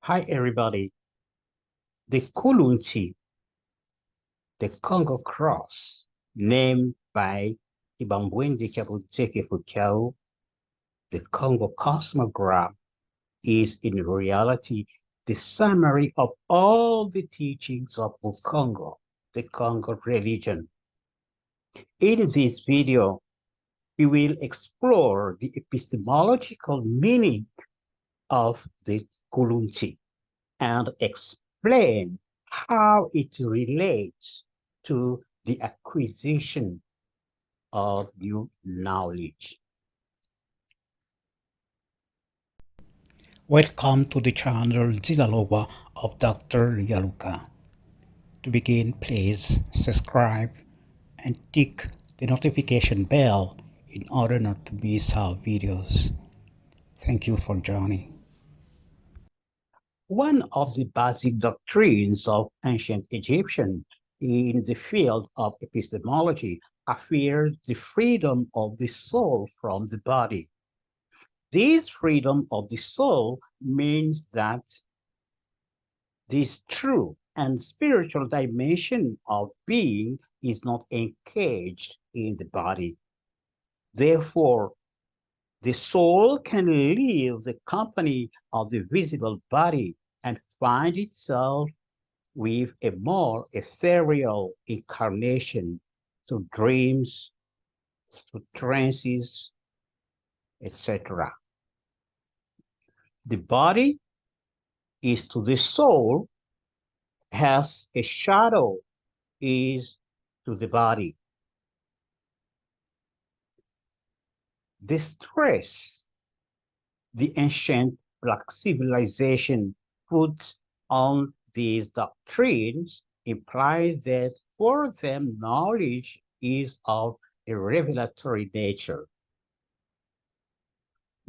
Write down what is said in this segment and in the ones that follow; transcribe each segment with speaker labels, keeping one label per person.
Speaker 1: Hi everybody. The kulunsi, the Congo cross, named by Kibambuende K Fu-kiau the Kongo Cosmogram, is in reality the summary of all the teachings of Bukongo, the Congo religion. In this video, we will explore the epistemological meaning of the kulunsi and explain how it relates to the acquisition of new knowledge. Welcome to the channel Zilalowa of Dr. Yaluka. To begin, please subscribe and tick the notification bell in order not to miss our videos. Thank you for joining. One of the basic doctrines of ancient Egyptian in the field of epistemology affirmed the freedom of the soul from the body. This freedom of the soul means that this true and spiritual dimension of being is not engaged in the body. Therefore, the soul can leave the company of the visible body and find itself with a more ethereal incarnation through dreams, through trances, etc. The body is to the soul as a shadow is to the body. The stress the ancient Black civilization put on these doctrines implies that for them knowledge is of a revelatory nature.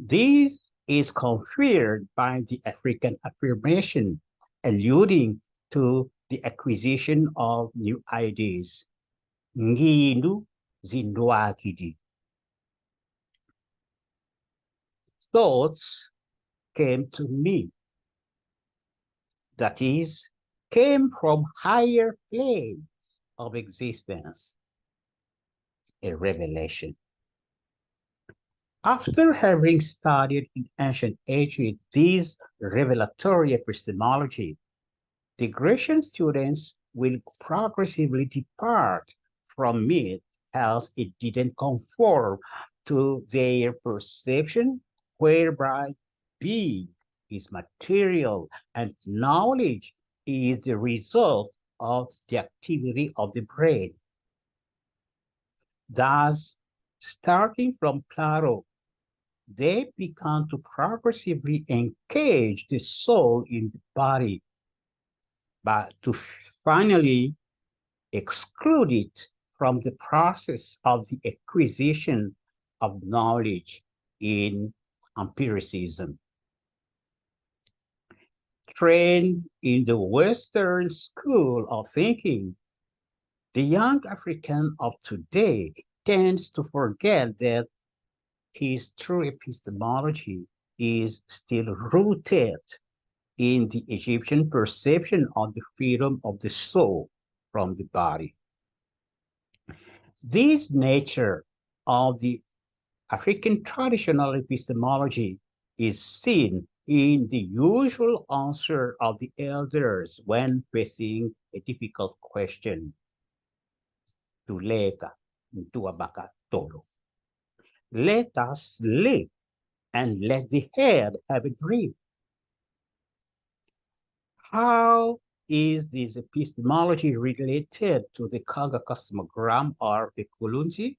Speaker 1: This is confirmed by the African affirmation, alluding to the acquisition of new ideas. Ngindu zindwakidi. Thoughts came to me, that is, came from higher planes of existence, a revelation. After having studied in ancient Egypt this revelatory epistemology, the Grecian students will progressively depart from it as it didn't conform to their perception, whereby being is material and knowledge is the result of the activity of the brain. Thus, starting from Plato, they began to progressively engage the soul in the body, but to finally exclude it from the process of the acquisition of knowledge in empiricism. Trained in the Western school of thinking, the young African of today tends to forget that his true epistemology is still rooted in the Egyptian perception of the freedom of the soul from the body. This nature of the African traditional epistemology is seen in the usual answer of the elders when facing a difficult question. Tuleka, ntuabaka tolo. Let us live and let the head have a dream. How is this epistemology related to the Kongo Cosmogram or the kulunsi?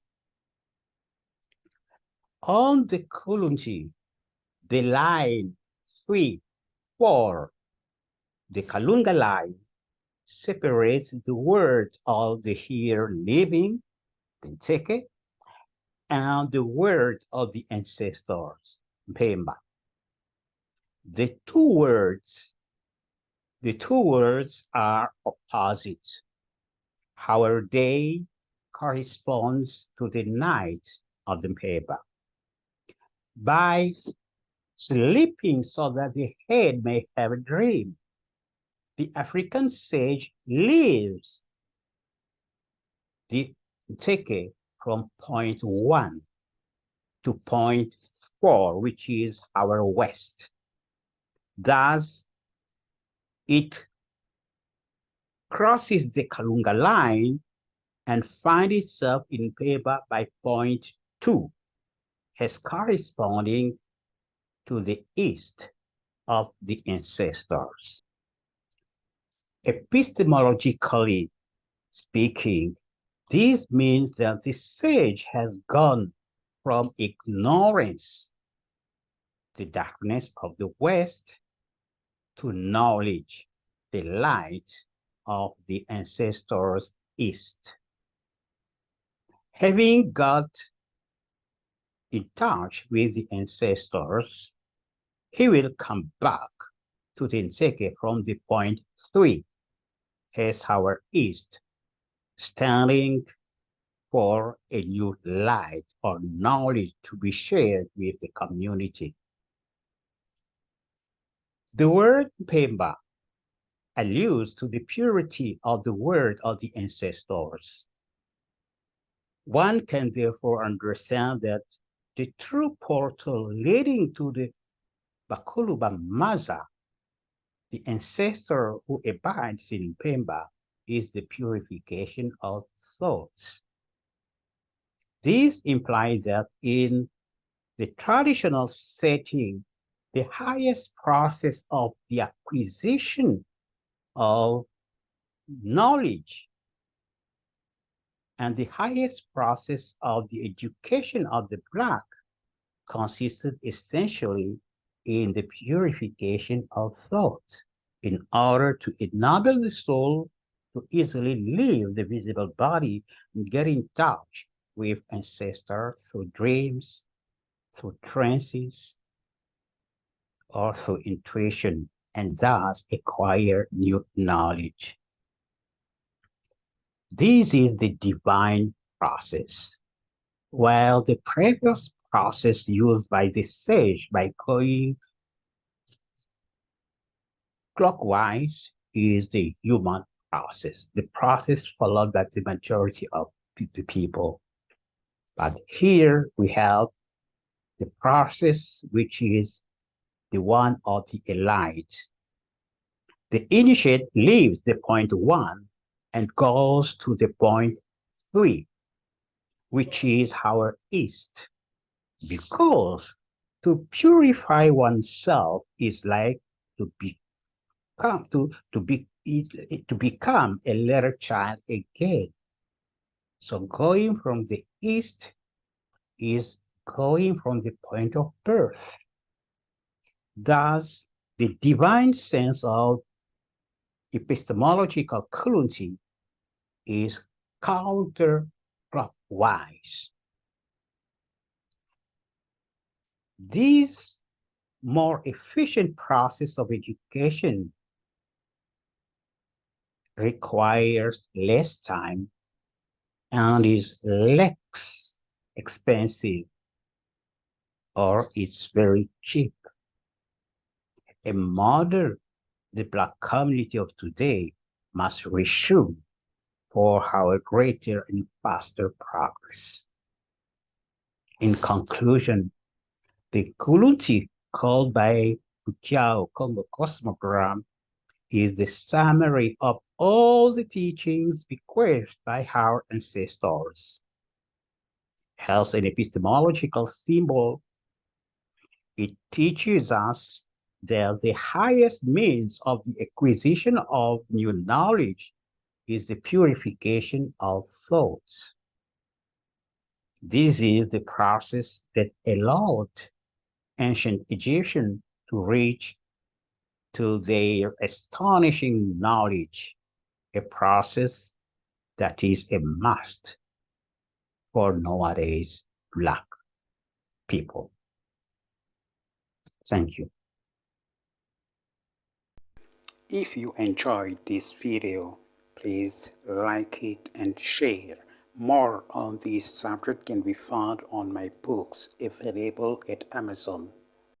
Speaker 1: On the kulunsi, the line 3, 4, the Kalunga line, separates the word of the here living, Tenseke, and the word of the ancestors, Mpemba. The two words are opposites. Our day corresponds to the night of the Mpemba. By sleeping so that the head may have a dream. The African sage leaves the Nteke from point 1 to point 4, which is our west. Thus, it crosses the Kalunga line and finds itself in Peba by point 2, as corresponding to the east of the ancestors. Epistemologically speaking, this means that the sage has gone from ignorance, the darkness of the West, to knowledge, the light of the ancestors' East. Having got in touch with the ancestors, he will come back to the Nseke from the point 3 as our East, standing for a new light or knowledge to be shared with the community. The word Pemba alludes to the purity of the word of the ancestors. One can therefore understand that the true portal leading to the Bakuluba Maza, the ancestor who abides in Pemba, is the purification of thoughts. This implies that in the traditional setting, the highest process of the acquisition of knowledge and the highest process of the education of the Black consisted essentially in the purification of thought in order to enable the soul to easily leave the visible body and get in touch with ancestors through dreams, through trances, or through intuition, and thus acquire new knowledge. This is the divine process, while the previous process used by the sage by going clockwise is the human process, the process followed by the majority of the people. But here we have the process which is the one of the elite. The initiate leaves the point 1 and goes to the point 3, which is our east, because to purify oneself is like to become to become a little child again. So going from the east is going from the point of birth. Thus, the divine sense of epistemological kulunsi is counterclockwise. This more efficient process of education requires less time and is less expensive, or it's very cheap. A model the Black community of today must resume for our greater and faster progress. In conclusion, the kulunsi called by Fu-kiau Kongo Cosmogram is the summary of all the teachings bequeathed by our ancestors. As an epistemological symbol, it teaches us that the highest means of the acquisition of new knowledge is the purification of thoughts. This is the process that allowed ancient Egyptians to reach to their astonishing knowledge, a process that is a must for nowadays Black people. Thank you. If you enjoyed this video, please like it and share. More on this subject can be found on my books available at Amazon.